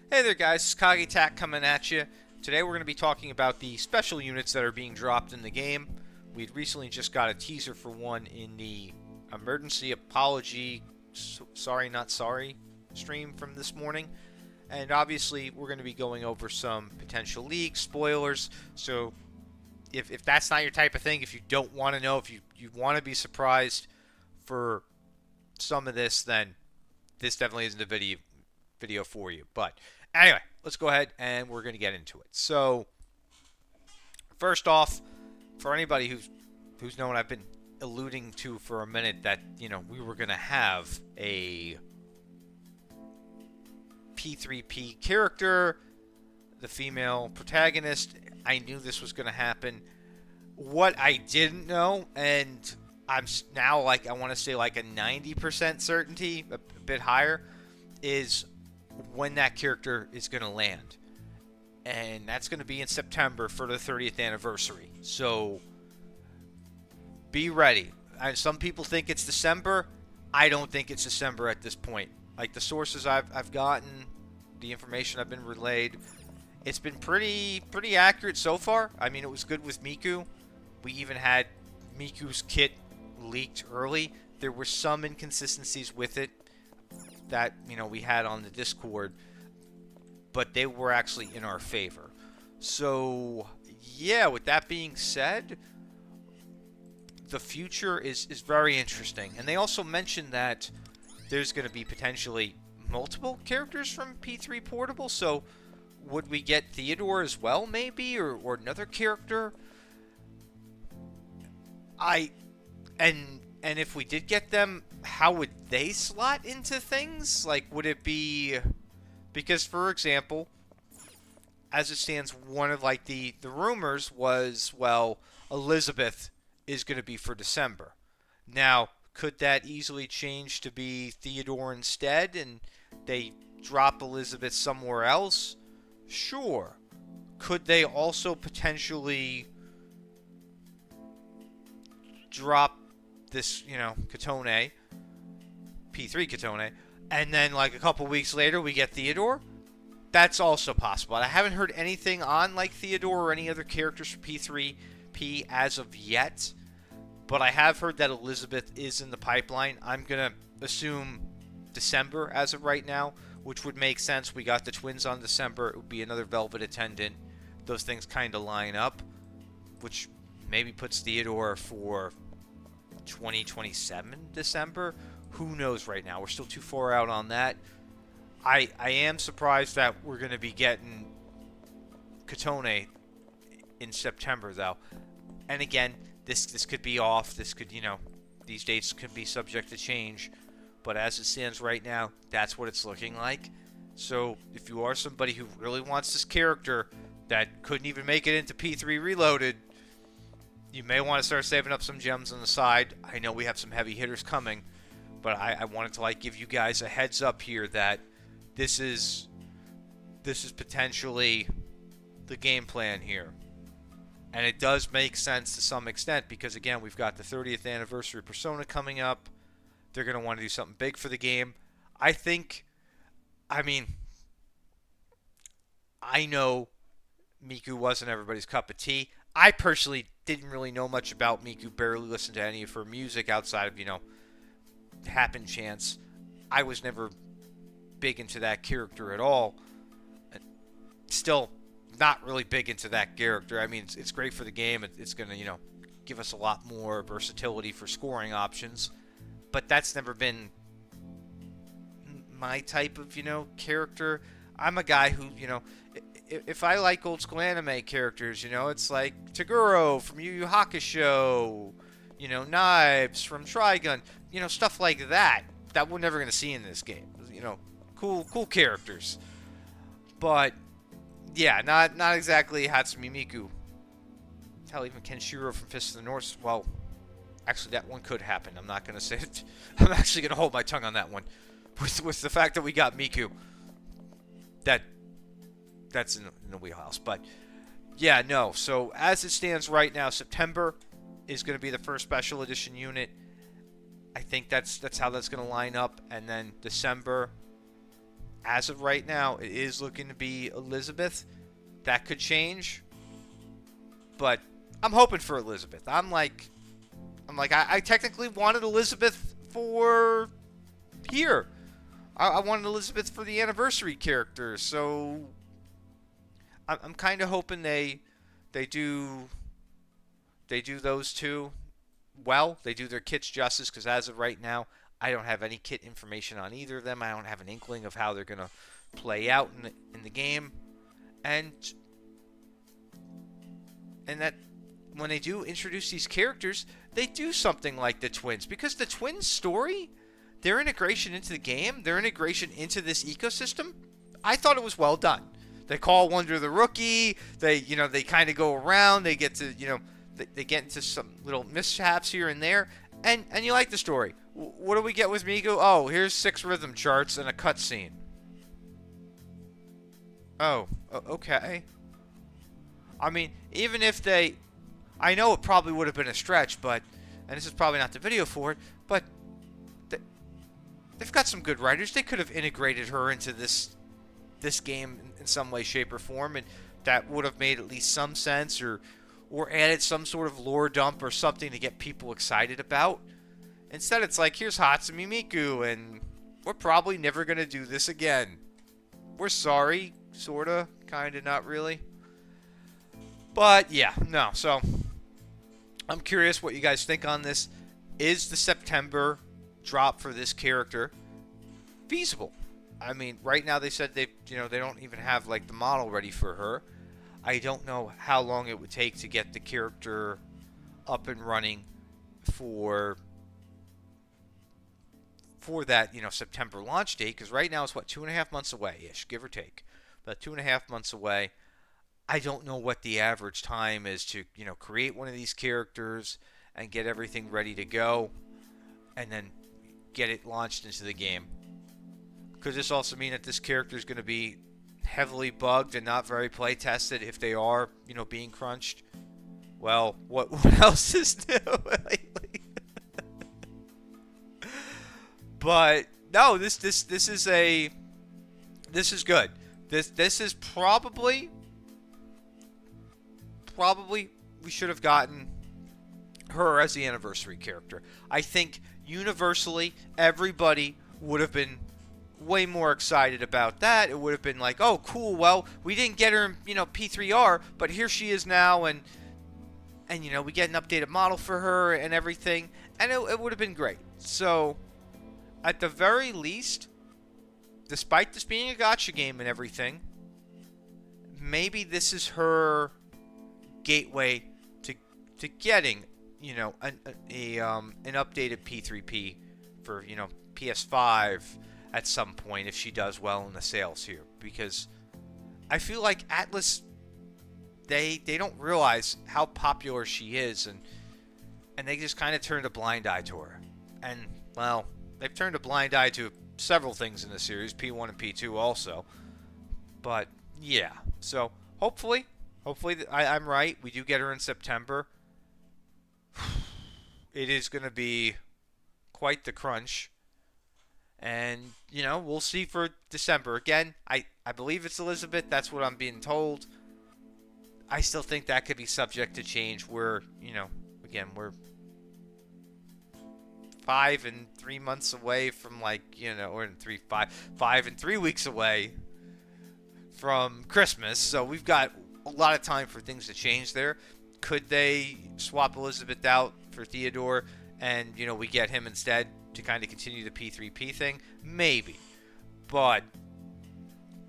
Hey there guys, it's KageTak coming at you. Today we're going to be talking about the special units that are being dropped in the game. We recently just got a teaser for one in the emergency apology, sorry not sorry stream from this morning. And obviously we're going to be going over some potential leaks, spoilers, so if that's not your type of thing, if you don't want to know, if you want to be surprised for some of this, then this definitely isn't a video for you. But anyway, let's go ahead and we're going to get into it. So, first off, for anybody who's known, I've been alluding to for a minute that, we were going to have a P3P character, the female protagonist. I knew this was going to happen. What I didn't know, and I'm now I want to say a 90% certainty, a bit higher, is when that character is going to land. And that's going to be in September for the 30th anniversary. So be ready. Some people think it's December. I don't think it's December at this point. Like the sources I've gotten, the information I've been relayed, it's been pretty accurate so far. I mean, it was good with Miku. We even had Miku's kit leaked early. There were some inconsistencies with it that we had on the Discord, but they were actually in our favor. So yeah, with that being said, the future is very interesting. And they also mentioned that there's going to be potentially multiple characters from P3 Portable. So would we get Theodore as well, maybe, or another character? And if we did get them, how would they slot into things? Like, would it be... Because, for example, as it stands, one of, the rumors was, well, Elizabeth is going to be for December. Now, could that easily change to be Theodore instead, and they drop Elizabeth somewhere else? Sure. Could they also potentially drop this, Katone, P3 Katone, and then a couple weeks later we get Theodore? That's also possible. I haven't heard anything on Theodore or any other characters for P3P as of yet, but I have heard that Elizabeth is in the pipeline. I'm going to assume December as of right now, which would make sense. We got the twins on December. It would be another Velvet Attendant. Those things kind of line up, which maybe puts Theodore for 2027 December. Who knows right now? We're still too far out on that. I am surprised that we're going to be getting Katone in September, though. And again, this could be off. This could, these dates could be subject to change. But as it stands right now, that's what it's looking like. So if you are somebody who really wants this character that couldn't even make it into P3 Reloaded, you may want to start saving up some gems on the side. I know we have some heavy hitters coming, but I wanted to give you guys a heads up here that this is potentially the game plan here. And it does make sense to some extent because, again, we've got the 30th anniversary Persona coming up. They're going to want to do something big for the game. I know Miku wasn't everybody's cup of tea. I personally didn't really know much about Miku, barely listened to any of her music outside of, Happen Chance. I was never big into that character at all. Still not really big into that character. I mean, it's great for the game. It's going to, give us a lot more versatility for scoring options. But that's never been my type of, character. I'm a guy who, if I like old school anime characters, it's like Toguro from Yu Yu Hakusho, Knives from Trigun, stuff like that we're never going to see in this game. Cool characters. But, yeah, not exactly Hatsumi Miku. Hell, even Kenshiro from Fist of the North, well, actually, that one could happen. I'm not going to say it. I'm actually going to hold my tongue on that one. With the fact that we got Miku. That's in the wheelhouse. But, yeah, no. So, as it stands right now, September is going to be the first special edition unit. I think that's how that's going to line up. And then December, as of right now, it is looking to be Elizabeth. That could change, but I'm hoping for Elizabeth. I technically wanted Elizabeth for here. I wanted Elizabeth for the anniversary character, so I'm kind of hoping they do those two well. They do their kits justice, because as of right now, I don't have any kit information on either of them. I don't have an inkling of how they're gonna play out in the game, and that when they do introduce these characters, they do something like the twins, because the twins' story, their integration into the game, their integration into this ecosystem, I thought it was well done. They call Wonder the Rookie. They kind of go around. They get to, they get into some little mishaps here and there, and you like the story. What do we get with Miku? Oh, here's 6 rhythm charts and a cutscene. Oh, okay. I mean, even if they, I know it probably would have been a stretch, but, and this is probably not the video for it, but they've got some good writers. They could have integrated her into this game in some way, shape, or form, and that would have made at least some sense, or added some sort of lore dump or something to get people excited about. Instead, it's like, here's Hatsumi Miku, and we're probably never going to do this again. We're sorry, sorta, kinda, not really. But, yeah, no, so I'm curious what you guys think on this. Is the September drop for this character feasible? I mean, right now they said they don't even have, like, the model ready for her. I don't know how long it would take to get the character up and running for that, September launch date, because right now it's, 2.5 months away-ish, give or take. About 2.5 months away. I don't know what the average time is to, create one of these characters and get everything ready to go, and then get it launched into the game. Could this also mean that this character is going to be heavily bugged and not very play tested if they are, being crunched? Well, what else is new lately? But no, this is good. This is probably we should have gotten her as the anniversary character. I think universally everybody would have been way more excited about that. It would have been like, oh, cool. Well, we didn't get her in, P3R, but here she is now, and we get an updated model for her and everything, and it would have been great. So, at the very least, despite this being a gacha game and everything, maybe this is her gateway to getting, an updated P3P for, PS5 at some point if she does well in the sales here, because I feel like Atlas, they don't realize how popular she is, and they just kind of turned a blind eye to her. And, well, they've turned a blind eye to several things in the series, P1 and P2 also. But, yeah. So, hopefully I'm right. We do get her in September. It is going to be quite the crunch. And, we'll see for December. Again, I believe it's Elizabeth. That's what I'm being told. I still think that could be subject to change. We're 5 and 3 months away from, or 5 and 3 weeks away from Christmas. So we've got a lot of time for things to change there. Could they swap Elizabeth out for Theodore and, we get him instead to kind of continue the P3P thing? Maybe. But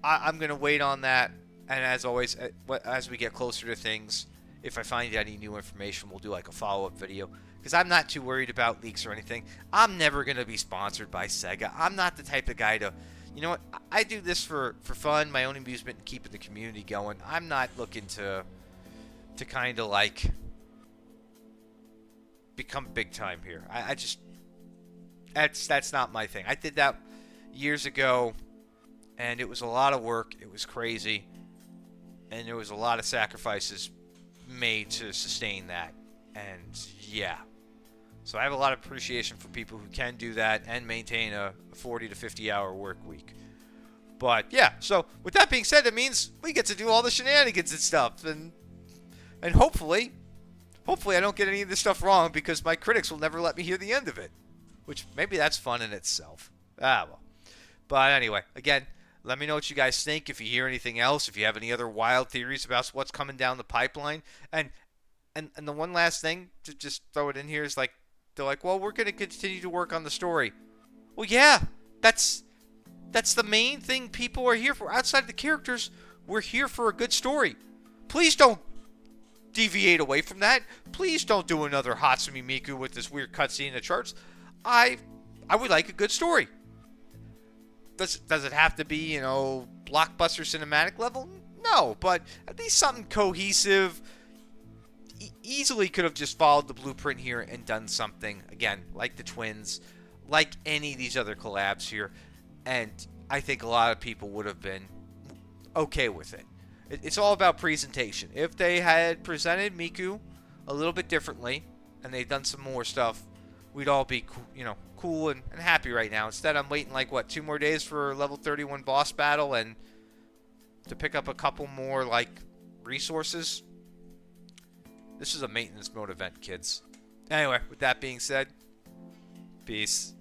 I'm going to wait on that. And as always, as we get closer to things, if I find any new information, we'll do like a follow-up video. Because I'm not too worried about leaks or anything. I'm never going to be sponsored by Sega. I'm not the type of guy to... You know what? I do this for fun, my own amusement, and keeping the community going. I'm not looking to kind of like become big time here. I just... That's not my thing. I did that years ago, and it was a lot of work. It was crazy. And there was a lot of sacrifices made to sustain that. And yeah. So I have a lot of appreciation for people who can do that and maintain a 40 to 50 hour work week. But yeah, so with that being said, it means we get to do all the shenanigans and stuff, and hopefully I don't get any of this stuff wrong because my critics will never let me hear the end of it, which maybe that's fun in itself. Well. But anyway, again, let me know what you guys think. If you hear anything else, if you have any other wild theories about what's coming down the pipeline, and the one last thing to just throw it in here is like they're like, well, we're going to continue to work on the story. Well, yeah, that's the main thing people are here for. Outside of the characters, we're here for a good story. Please don't deviate away from that. Please don't do another Hatsumi Miku with this weird cutscene in the charts. I would like a good story. Does it have to be, blockbuster cinematic level? No, but at least something cohesive. Easily could have just followed the blueprint here and done something, again, like the Twins, like any of these other collabs here. And I think a lot of people would have been okay with it. It's all about presentation. If they had presented Miku a little bit differently and they'd done some more stuff, we'd all be, cool and happy right now. Instead, I'm waiting 2 more days for level 31 boss battle and to pick up a couple more resources. This is a maintenance mode event, kids. Anyway, with that being said, peace.